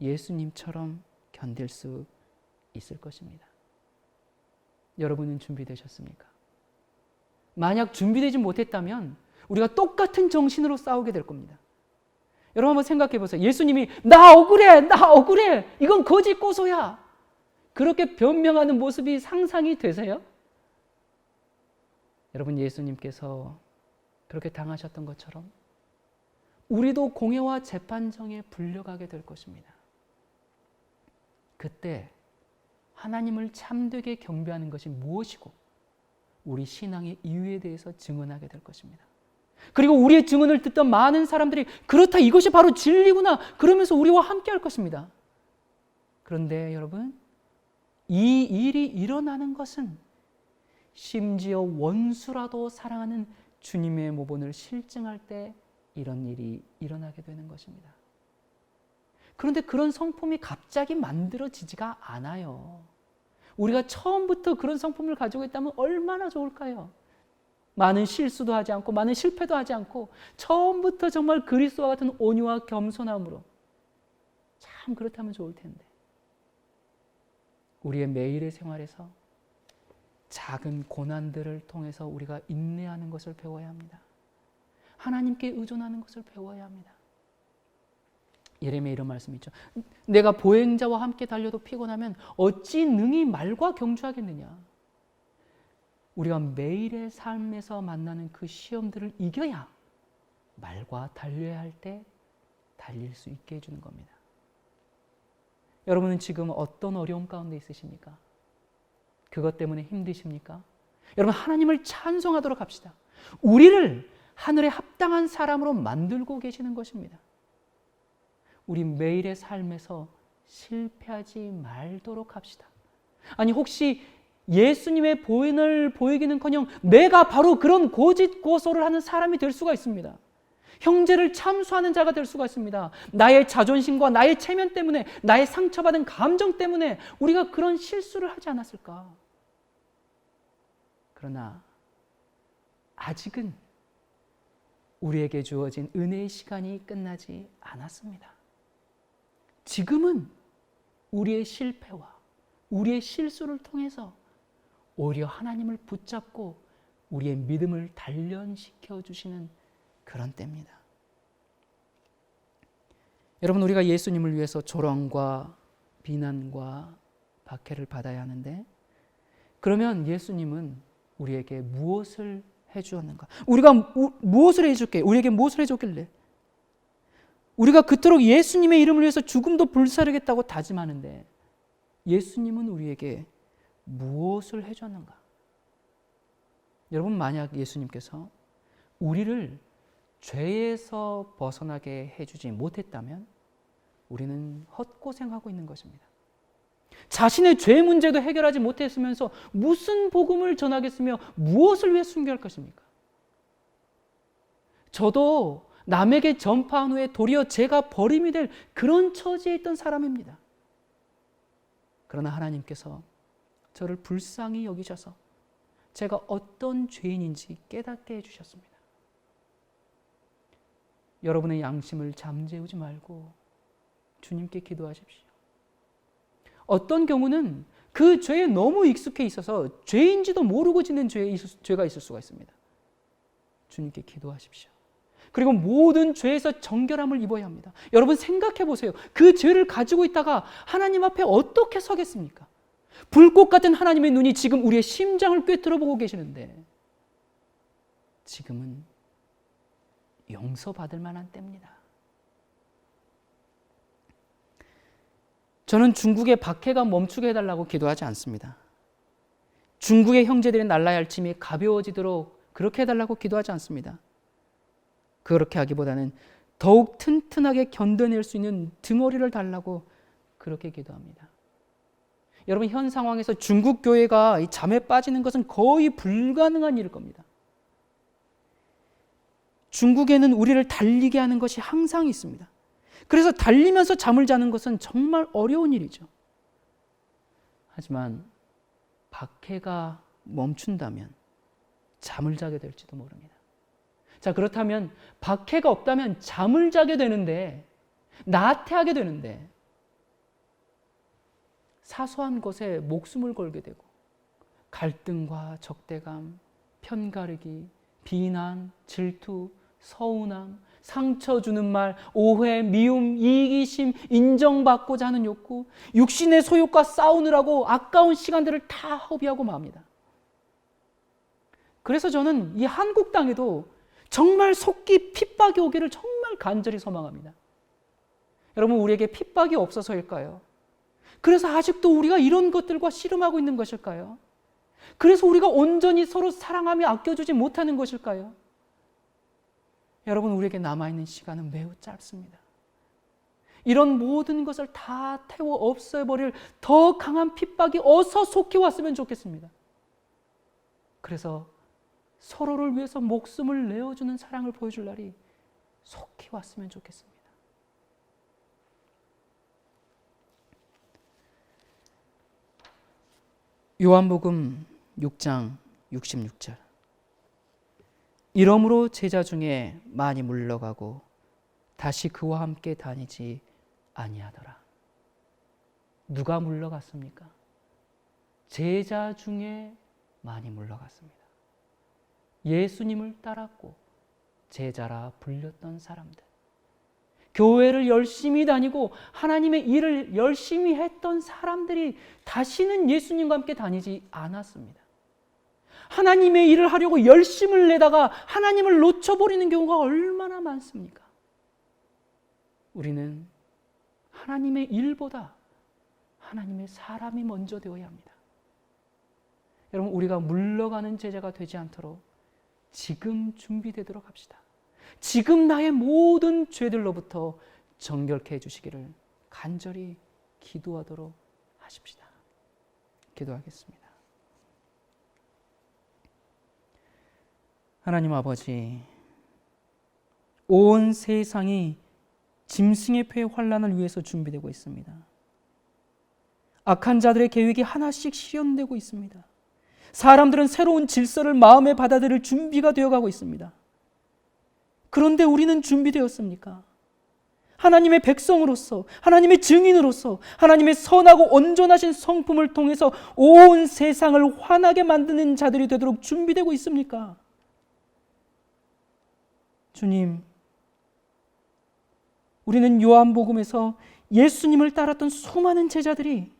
예수님처럼 견딜 수 있을 것입니다. 여러분은 준비되셨습니까? 만약 준비되지 못했다면 우리가 똑같은 정신으로 싸우게 될 겁니다. 여러분, 한번 생각해 보세요. 예수님이 나 억울해, 나 억울해, 이건 거짓 고소야, 그렇게 변명하는 모습이 상상이 되세요? 여러분, 예수님께서 그렇게 당하셨던 것처럼 우리도 공회와 재판정에 불려가게 될 것입니다. 그때 하나님을 참되게 경배하는 것이 무엇이고 우리 신앙의 이유에 대해서 증언하게 될 것입니다. 그리고 우리의 증언을 듣던 많은 사람들이 그렇다, 이것이 바로 진리구나, 그러면서 우리와 함께 할 것입니다. 그런데 여러분, 이 일이 일어나는 것은 심지어 원수라도 사랑하는 주님의 모본을 실증할 때 이런 일이 일어나게 되는 것입니다. 그런데 그런 성품이 갑자기 만들어지지가 않아요. 우리가 처음부터 그런 성품을 가지고 있다면 얼마나 좋을까요? 많은 실수도 하지 않고 많은 실패도 하지 않고 처음부터 정말 그리스도와 같은 온유와 겸손함으로 참 그렇다면 좋을 텐데 우리의 매일의 생활에서 작은 고난들을 통해서 우리가 인내하는 것을 배워야 합니다. 하나님께 의존하는 것을 배워야 합니다. 예레미야 이런 말씀이 있죠. 내가 보행자와 함께 달려도 피곤하면 어찌 능히 말과 경주하겠느냐. 우리가 매일의 삶에서 만나는 그 시험들을 이겨야 말과 달려야 할 때 달릴 수 있게 해주는 겁니다. 여러분은 지금 어떤 어려움 가운데 있으십니까? 그것 때문에 힘드십니까? 여러분 하나님을 찬송하도록 합시다. 우리를 하늘에 합당한 사람으로 만들고 계시는 것입니다. 우리 매일의 삶에서 실패하지 말도록 합시다. 아니 혹시 예수님의 보인을 보이기는커녕 내가 바로 그런 고짓고소를 하는 사람이 될 수가 있습니다. 형제를 참수하는 자가 될 수가 있습니다. 나의 자존심과 나의 체면 때문에 나의 상처받은 감정 때문에 우리가 그런 실수를 하지 않았을까? 그러나 아직은 우리에게 주어진 은혜의 시간이 끝나지 않았습니다. 지금은 우리의 실패와 우리의 실수를 통해서 오히려 하나님을 붙잡고 우리의 믿음을 단련시켜 주시는 그런 때입니다. 여러분 우리가 예수님을 위해서 조롱과 비난과 박해를 받아야 하는데 그러면 예수님은 우리에게 무엇을 해주었는가? 우리가 무엇을 해줄게? 우리에게 무엇을 해줬길래? 우리가 그토록 예수님의 이름을 위해서 죽음도 불사르겠다고 다짐하는데 예수님은 우리에게 무엇을 해줬는가? 여러분 만약 예수님께서 우리를 죄에서 벗어나게 해주지 못했다면 우리는 헛고생하고 있는 것입니다. 자신의 죄 문제도 해결하지 못했으면서 무슨 복음을 전하겠으며 무엇을 위해 순교할 것입니까? 저도 남에게 전파한 후에 도리어 제가 버림이 될 그런 처지에 있던 사람입니다. 그러나 하나님께서 저를 불쌍히 여기셔서 제가 어떤 죄인인지 깨닫게 해주셨습니다. 여러분의 양심을 잠재우지 말고 주님께 기도하십시오. 어떤 경우는 그 죄에 너무 익숙해 있어서 죄인지도 모르고 짓는 죄가 있을 수가 있습니다. 주님께 기도하십시오. 그리고 모든 죄에서 정결함을 입어야 합니다. 여러분 생각해 보세요. 그 죄를 가지고 있다가 하나님 앞에 어떻게 서겠습니까? 불꽃 같은 하나님의 눈이 지금 우리의 심장을 꿰뚫어 보고 계시는데 지금은 용서받을 만한 때입니다. 저는 중국의 박해가 멈추게 해달라고 기도하지 않습니다. 중국의 형제들의 날라야 할 짐이 가벼워지도록 그렇게 해달라고 기도하지 않습니다. 그렇게 하기보다는 더욱 튼튼하게 견뎌낼 수 있는 덩어리를 달라고 그렇게 기도합니다. 여러분 현 상황에서 중국 교회가 이 잠에 빠지는 것은 거의 불가능한 일일 겁니다. 중국에는 우리를 달리게 하는 것이 항상 있습니다. 그래서 달리면서 잠을 자는 것은 정말 어려운 일이죠. 하지만 박해가 멈춘다면 잠을 자게 될지도 모릅니다. 자, 그렇다면 박해가 없다면 잠을 자게 되는데 나태하게 되는데 사소한 것에 목숨을 걸게 되고 갈등과 적대감, 편가르기, 비난, 질투, 서운함, 상처 주는 말, 오해, 미움, 이기심, 인정받고자 하는 욕구, 육신의 소욕과 싸우느라고 아까운 시간들을 다 허비하고 맙니다. 그래서 저는 이 한국 땅에도 정말 속기 핍박이 오기를 정말 간절히 소망합니다. 여러분 우리에게 핍박이 없어서일까요? 그래서 아직도 우리가 이런 것들과 씨름하고 있는 것일까요? 그래서 우리가 온전히 서로 사랑하며 아껴주지 못하는 것일까요? 여러분 우리에게 남아있는 시간은 매우 짧습니다. 이런 모든 것을 다 태워 없애버릴 더 강한 핍박이 어서 속히 왔으면 좋겠습니다. 그래서 서로를 위해서 목숨을 내어주는 사랑을 보여줄 날이 속히 왔으면 좋겠습니다. 요한복음 6장 66절. 이러므로 제자 중에 많이 물러가고 다시 그와 함께 다니지 아니하더라. 누가 물러갔습니까? 제자 중에 많이 물러갔습니다. 예수님을 따랐고 제자라 불렸던 사람들, 교회를 열심히 다니고 하나님의 일을 열심히 했던 사람들이 다시는 예수님과 함께 다니지 않았습니다. 하나님의 일을 하려고 열심을 내다가 하나님을 놓쳐버리는 경우가 얼마나 많습니까? 우리는 하나님의 일보다 하나님의 사람이 먼저 되어야 합니다. 여러분, 우리가 물러가는 제자가 되지 않도록 지금 준비되도록 합시다. 지금 나의 모든 죄들로부터 정결케 해주시기를 간절히 기도하도록 하십시다. 기도하겠습니다. 하나님 아버지, 온 세상이 짐승의 폐의 환난을 위해서 준비되고 있습니다. 악한 자들의 계획이 하나씩 실현되고 있습니다. 사람들은 새로운 질서를 마음에 받아들일 준비가 되어가고 있습니다. 그런데 우리는 준비되었습니까? 하나님의 백성으로서, 하나님의 증인으로서, 하나님의 선하고 온전하신 성품을 통해서 온 세상을 환하게 만드는 자들이 되도록 준비되고 있습니까? 주님, 우리는 요한복음에서 예수님을 따랐던 수많은 제자들이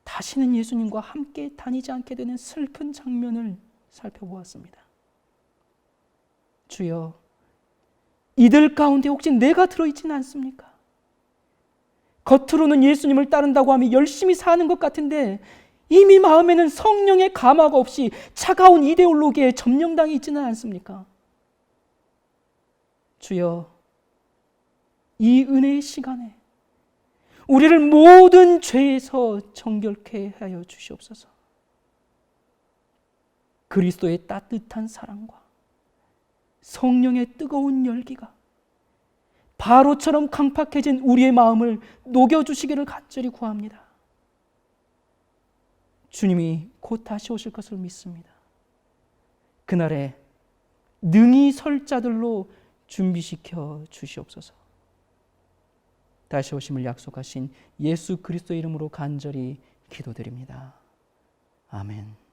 다시는 예수님과 함께 다니지 않게 되는 슬픈 장면을 살펴보았습니다. 주여, 이들 가운데 혹시 내가 들어있지는 않습니까? 겉으로는 예수님을 따른다고 하며 열심히 사는 것 같은데 이미 마음에는 성령의 감화가 없이 차가운 이데올로기에 점령당해 있지는 않습니까? 주여, 이 은혜의 시간에 우리를 모든 죄에서 정결케 하여 주시옵소서. 그리스도의 따뜻한 사랑과 성령의 뜨거운 열기가 바로처럼 강팍해진 우리의 마음을 녹여주시기를 간절히 구합니다. 주님이 곧 다시 오실 것을 믿습니다. 그날에 능히 설 자들로 준비시켜 주시옵소서. 다시 오심을 약속하신 예수 그리스도의 이름으로 간절히 기도드립니다. 아멘.